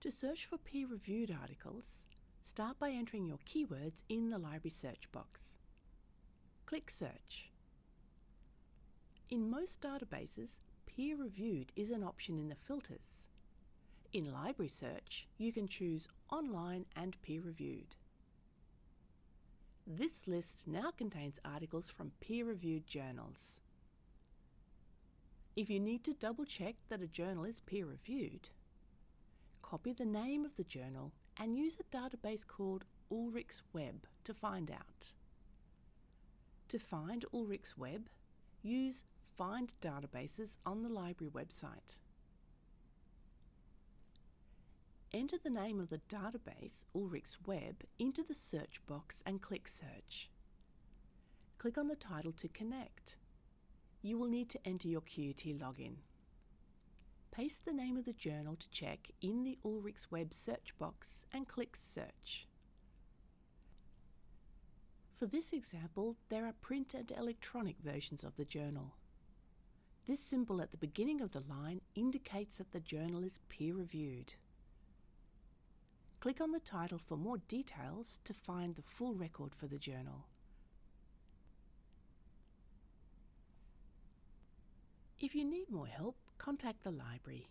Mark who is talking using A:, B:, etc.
A: To search for peer-reviewed articles, start by entering your keywords in the library search box. Click Search. In most databases, peer-reviewed is an option in the filters. In Library Search, you can choose Online and Peer-reviewed. This list now contains articles from peer-reviewed journals. If you need to double-check that a journal is peer-reviewed, copy the name of the journal and use a database called UlrichsWeb to find out. To find UlrichsWeb, use Find Databases on the library website. Enter the name of the database, UlrichsWeb, into the search box and click Search. Click on the title to connect. You will need to enter your QUT login. Paste the name of the journal to check in the UlrichsWeb search box and click Search. For this example, there are print and electronic versions of the journal. This symbol at the beginning of the line indicates that the journal is peer-reviewed. Click on the title for more details to find the full record for the journal. If you need more help, contact the library.